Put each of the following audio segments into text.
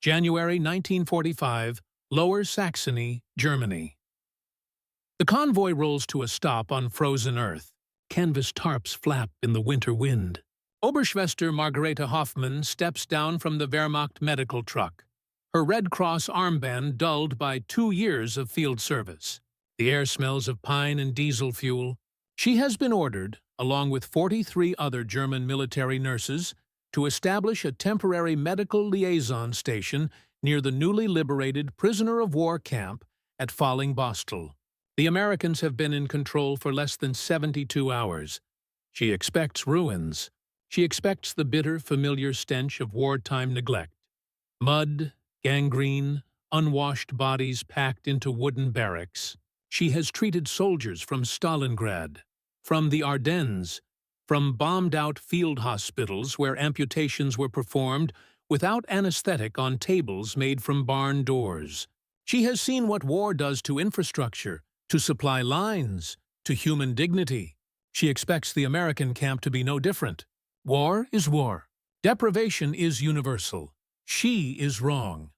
January 1945, Lower Saxony, Germany. The convoy rolls to a stop on frozen earth. Canvas tarps flap in the winter wind. Oberschwester Margarete Hoffmann steps down from the Wehrmacht medical truck, her Red Cross armband dulled by 2 years of field service. The air smells of pine and diesel fuel. She has been ordered, along with 43 other German military nurses, to establish a temporary medical liaison station near the newly liberated prisoner of war camp at Falling-Bostel. The Americans have been in control for less than 72 hours. She expects ruins. She expects the bitter, familiar stench of wartime neglect. Mud, gangrene, unwashed bodies packed into wooden barracks. She has treated soldiers from Stalingrad, from the Ardennes, from bombed-out field hospitals where amputations were performed without anesthetic on tables made from barn doors. She has seen what war does to infrastructure, to supply lines, to human dignity. She expects the American camp to be no different. War is war. Deprivation is universal. She is wrong.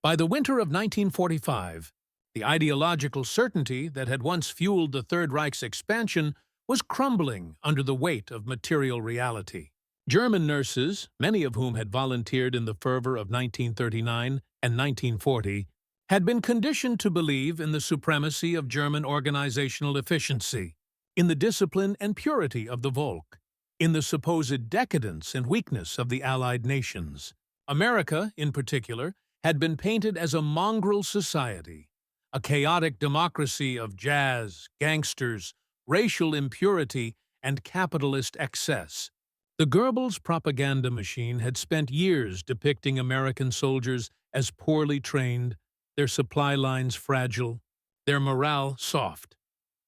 By the winter of 1945, the ideological certainty that had once fueled the Third Reich's expansion was crumbling under the weight of material reality. German nurses, many of whom had volunteered in the fervor of 1939 and 1940, had been conditioned to believe in the supremacy of German organizational efficiency, in the discipline and purity of the Volk, in the supposed decadence and weakness of the Allied nations. America, in particular, had been painted as a mongrel society, a chaotic democracy of jazz, gangsters, racial impurity, and capitalist excess. The Goebbels propaganda machine had spent years depicting American soldiers as poorly trained, their supply lines fragile, their morale soft.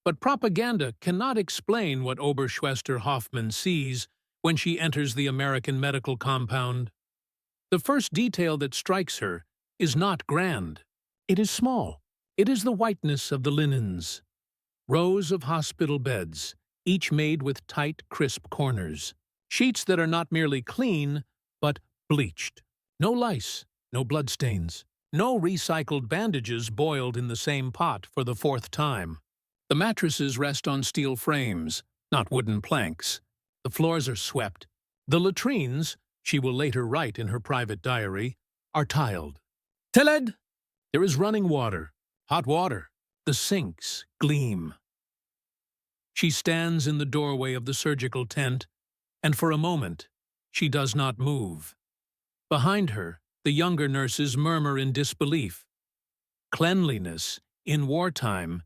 But propaganda cannot explain what Oberschwester Hoffmann sees when she enters the American medical compound. The first detail that strikes her is not grand. It is small. It is the whiteness of the linens. Rows of hospital beds, each made with tight, crisp corners. Sheets that are not merely clean, but bleached. No lice, no bloodstains, no recycled bandages boiled in the same pot for the 4th time. The mattresses rest on steel frames, not wooden planks. The floors are swept. The latrines, she will later write in her private diary, are tiled. Tiled! There is running water, hot water. The sinks gleam. She stands in the doorway of the surgical tent, and for a moment, she does not move. Behind her, the younger nurses murmur in disbelief. Cleanliness, in wartime,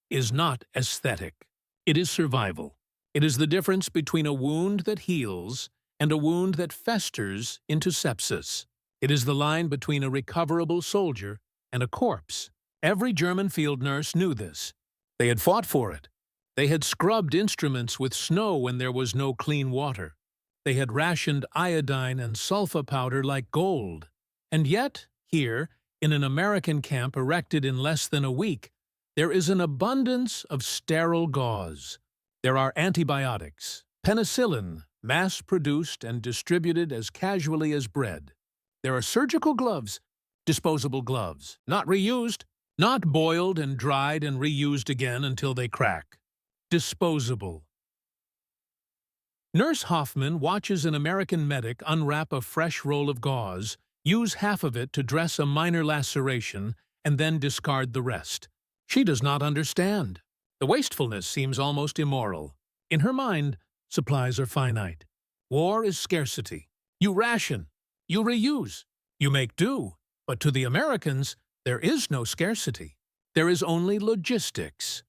is not aesthetic. It is survival. It is the difference between a wound that heals and a wound that festers into sepsis. It is the line between a recoverable soldier and a corpse. Every German field nurse knew this. They had fought for it. They had scrubbed instruments with snow when there was no clean water. They had rationed iodine and sulfa powder like gold. And yet, here, in an American camp erected in less than a week, there is an abundance of sterile gauze. There are antibiotics, penicillin, mass-produced and distributed as casually as bread. There are surgical gloves, disposable gloves, not reused, not boiled and dried and reused again until they crack. Disposable. Nurse Hoffmann watches an American medic unwrap a fresh roll of gauze, use half of it to dress a minor laceration, and then discard the rest. She does not understand. The wastefulness seems almost immoral. In her mind, supplies are finite. War is scarcity. You ration. You reuse. You make do. But to the Americans, there is no scarcity. There is only logistics.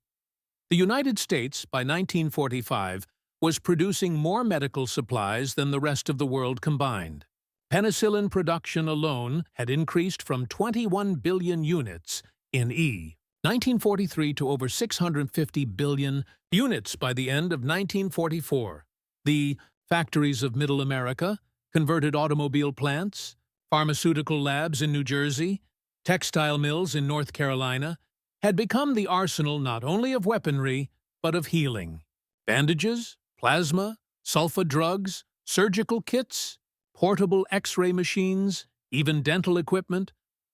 The United States, by 1945, was producing more medical supplies than the rest of the world combined. Penicillin production alone had increased from 21 billion units in 1943 to over 650 billion units by the end of 1944. The factories of Middle America, converted automobile plants, pharmaceutical labs in New Jersey, textile mills in North Carolina, had become the arsenal not only of weaponry, but of healing. Bandages, plasma, sulfa drugs, surgical kits, portable X-ray machines, even dental equipment,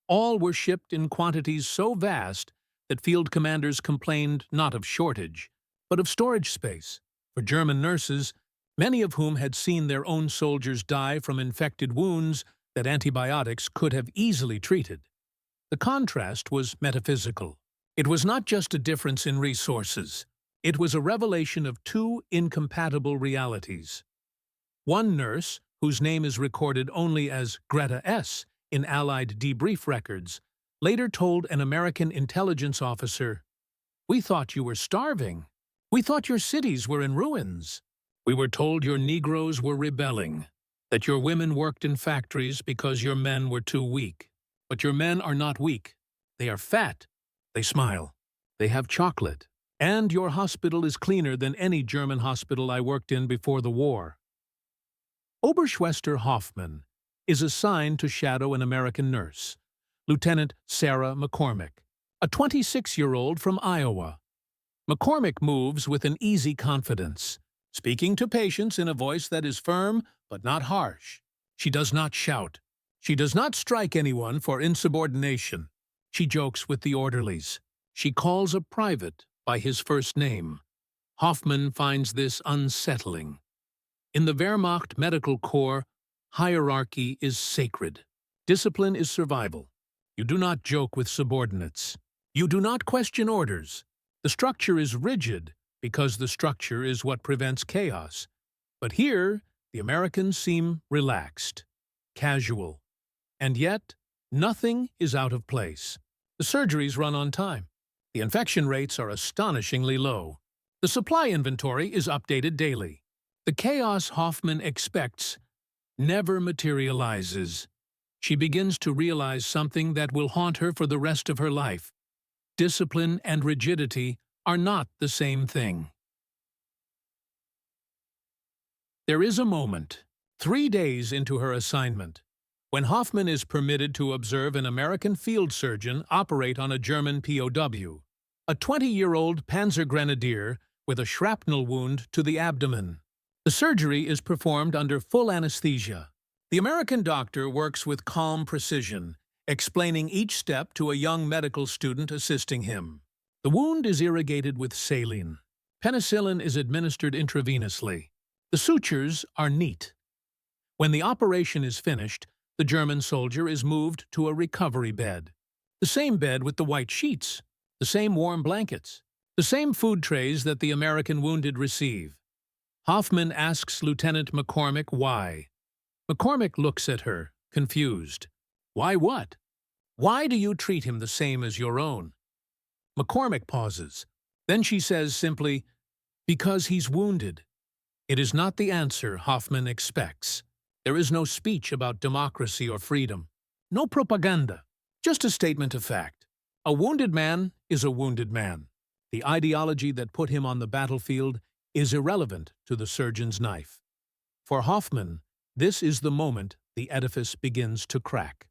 all were shipped in quantities so vast that field commanders complained not of shortage, but of storage space. For German nurses, many of whom had seen their own soldiers die from infected wounds that antibiotics could have easily treated, the contrast was metaphysical. It was not just a difference in resources. It was a revelation of two incompatible realities. One nurse, whose name is recorded only as Greta S. in Allied debrief records, later told an American intelligence officer, "We thought you were starving. We thought your cities were in ruins. We were told your Negroes were rebelling, that your women worked in factories because your men were too weak. But your men are not weak. They are fat. They smile. They have chocolate. And your hospital is cleaner than any German hospital I worked in before the war." Oberschwester Hoffman is assigned to shadow an American nurse, Lieutenant Sarah McCormick, a 26-year-old from Iowa. McCormick moves with an easy confidence, speaking to patients in a voice that is firm but not harsh. She does not shout. She does not strike anyone for insubordination. She jokes with the orderlies. She calls a private by his first name. Hoffman finds this unsettling. In the Wehrmacht Medical Corps, hierarchy is sacred. Discipline is survival. You do not joke with subordinates. You do not question orders. The structure is rigid because the structure is what prevents chaos. But here, the Americans seem relaxed, casual. And yet, nothing is out of place. The surgeries run on time. The infection rates are astonishingly low. The supply inventory is updated daily. The chaos Hoffman expects never materializes. She begins to realize something that will haunt her for the rest of her life. Discipline and rigidity are not the same thing. There is a moment, 3 days into her assignment, when Hoffman is permitted to observe an American field surgeon operate on a German POW, a 20-year-old panzer grenadier with a shrapnel wound to the abdomen. The surgery is performed under full anesthesia. The American doctor works with calm precision, explaining each step to a young medical student assisting him. The wound is irrigated with saline. Penicillin is administered intravenously. The sutures are neat. When the operation is finished, the German soldier is moved to a recovery bed. The same bed with the white sheets, the same warm blankets, the same food trays that the American wounded receive. Hoffman asks Lieutenant McCormick why. McCormick looks at her, confused. Why what? Why do you treat him the same as your own? McCormick pauses. Then she says simply, "Because he's wounded." It is not the answer Hoffman expects. There is no speech about democracy or freedom. No propaganda. Just a statement of fact. A wounded man is a wounded man. The ideology that put him on the battlefield is irrelevant to the surgeon's knife. For Hoffman, this is the moment the edifice begins to crack.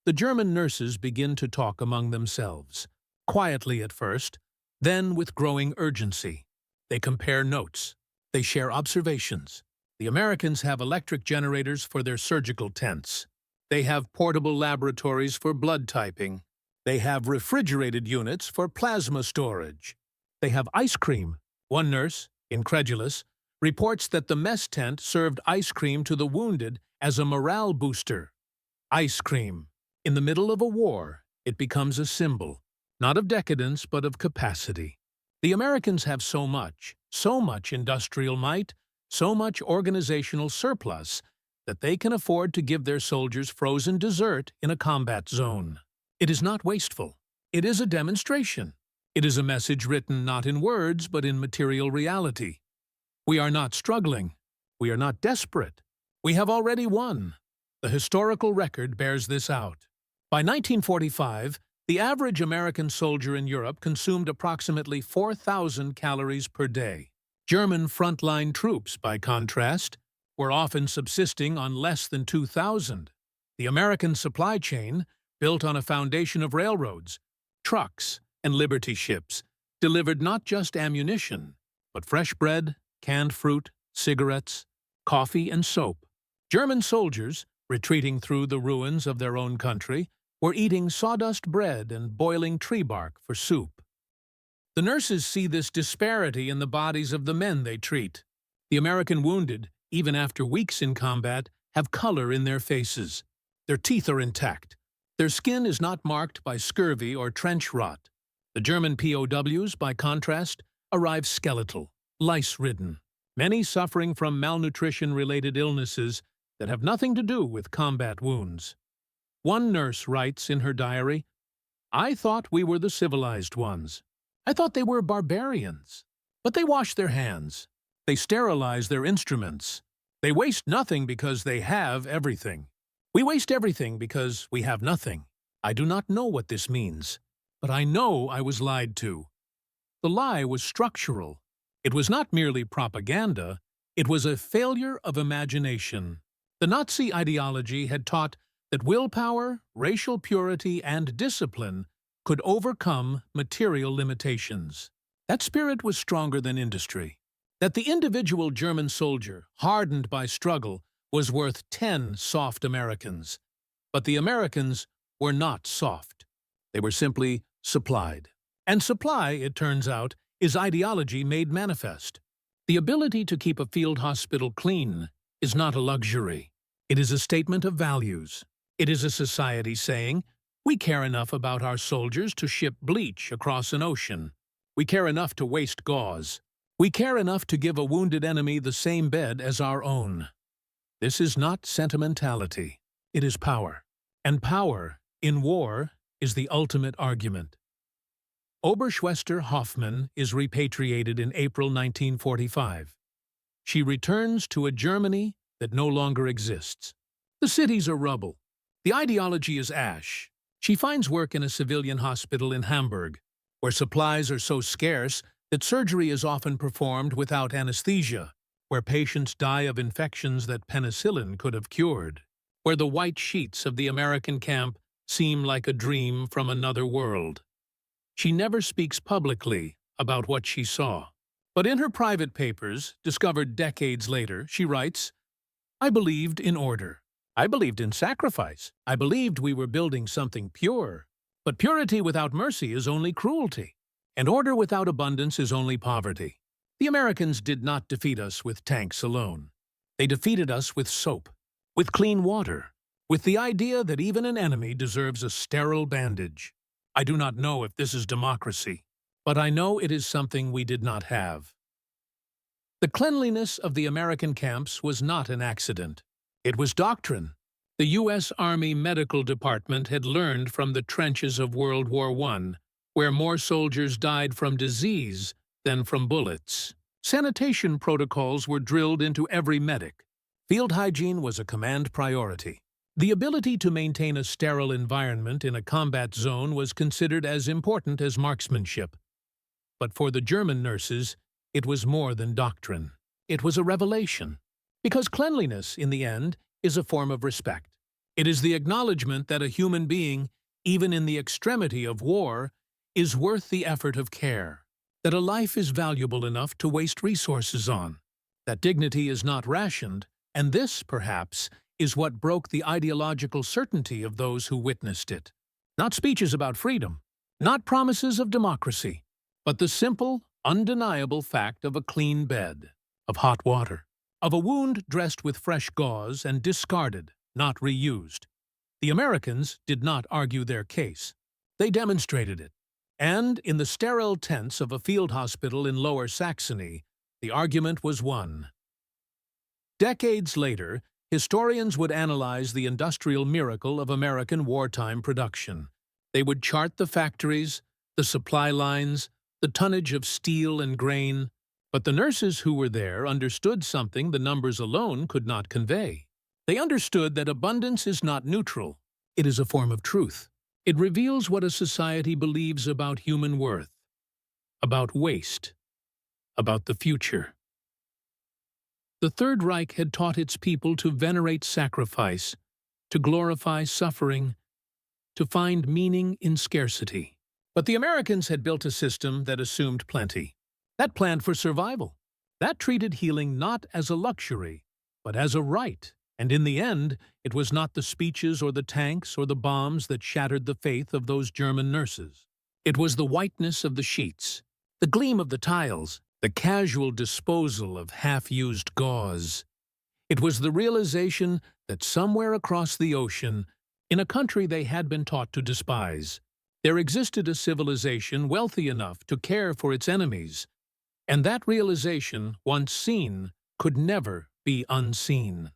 The German nurses begin to talk among themselves, quietly at first, then with growing urgency. They compare notes. They share observations. The Americans have electric generators for their surgical tents. They have portable laboratories for blood typing. They have refrigerated units for plasma storage. They have ice cream. One nurse, incredulous, reports that the mess tent served ice cream to the wounded as a morale booster. Ice cream. In the middle of a war, it becomes a symbol, not of decadence but of capacity. The Americans have so much industrial might, so much organizational surplus, that they can afford to give their soldiers frozen dessert in a combat zone. It is not wasteful. It is a demonstration. It is a message written not in words but in material reality. We are not struggling. We are not desperate. We have already won. The historical record bears this out. By 1945, the average American soldier in Europe consumed approximately 4,000 calories per day. German frontline troops, by contrast, were often subsisting on less than 2,000. The American supply chain, built on a foundation of railroads, trucks, and liberty ships, delivered not just ammunition, but fresh bread, canned fruit, cigarettes, coffee, and soap. German soldiers, retreating through the ruins of their own country, were eating sawdust bread and boiling tree bark for soup. The nurses see this disparity in the bodies of the men they treat. The American wounded, even after weeks in combat, have color in their faces. Their teeth are intact. Their skin is not marked by scurvy or trench rot. The German POWs, by contrast, arrive skeletal, lice-ridden, many suffering from malnutrition-related illnesses that have nothing to do with combat wounds. One nurse writes in her diary, "I thought we were the civilized ones. I thought they were barbarians. But they wash their hands. They sterilize their instruments. They waste nothing because they have everything. We waste everything because we have nothing. I do not know what this means, but I know I was lied to." The lie was structural. It was not merely propaganda. It was a failure of imagination. The Nazi ideology had taught that willpower, racial purity, and discipline could overcome material limitations. That spirit was stronger than industry. That the individual German soldier, hardened by struggle, was worth 10 soft Americans. But the Americans were not soft. They were simply supplied. And supply, it turns out, is ideology made manifest. The ability to keep a field hospital clean is not a luxury. It is a statement of values. It is a society saying, we care enough about our soldiers to ship bleach across an ocean. We care enough to waste gauze. We care enough to give a wounded enemy the same bed as our own. This is not sentimentality. It is power. And power, in war, is the ultimate argument. Oberschwester Hoffmann is repatriated in April 1945. She returns to a Germany that no longer exists. The cities are rubble. The ideology is ash. She finds work in a civilian hospital in Hamburg, where supplies are so scarce that surgery is often performed without anesthesia, where patients die of infections that penicillin could have cured, where the white sheets of the American camp seem like a dream from another world. She never speaks publicly about what she saw. But in her private papers, discovered decades later, she writes, "I believed in order. I believed in sacrifice. I believed we were building something pure. But purity without mercy is only cruelty, and order without abundance is only poverty. The Americans did not defeat us with tanks alone. They defeated us with soap, with clean water, with the idea that even an enemy deserves a sterile bandage. I do not know if this is democracy, but I know it is something we did not have." The cleanliness of the American camps was not an accident. It was doctrine. The U.S. Army Medical Department had learned from the trenches of World War I, where more soldiers died from disease than from bullets. Sanitation protocols were drilled into every medic. Field hygiene was a command priority. The ability to maintain a sterile environment in a combat zone was considered as important as marksmanship. But for the German nurses, it was more than doctrine. It was a revelation. Because cleanliness, in the end, is a form of respect. It is the acknowledgement that a human being, even in the extremity of war, is worth the effort of care, that a life is valuable enough to waste resources on, that dignity is not rationed, and this, perhaps, is what broke the ideological certainty of those who witnessed it. Not speeches about freedom, not promises of democracy, but the simple, undeniable fact of a clean bed, of hot water, of a wound dressed with fresh gauze and discarded, not reused. The Americans did not argue their case. They demonstrated it. And in the sterile tents of a field hospital in Lower Saxony, the argument was won. Decades later, historians would analyze the industrial miracle of American wartime production. They would chart the factories, the supply lines, the tonnage of steel and grain, but the nurses who were there understood something the numbers alone could not convey. They understood that abundance is not neutral. It is a form of truth. It reveals what a society believes about human worth, about waste, about the future. The Third Reich had taught its people to venerate sacrifice, to glorify suffering, to find meaning in scarcity. But the Americans had built a system that assumed plenty, that planned for survival, that treated healing not as a luxury, but as a right. And in the end, it was not the speeches or the tanks or the bombs that shattered the faith of those German nurses. It was the whiteness of the sheets, the gleam of the tiles, the casual disposal of half-used gauze. It was the realization that somewhere across the ocean, in a country they had been taught to despise, there existed a civilization wealthy enough to care for its enemies, and that realization, once seen, could never be unseen.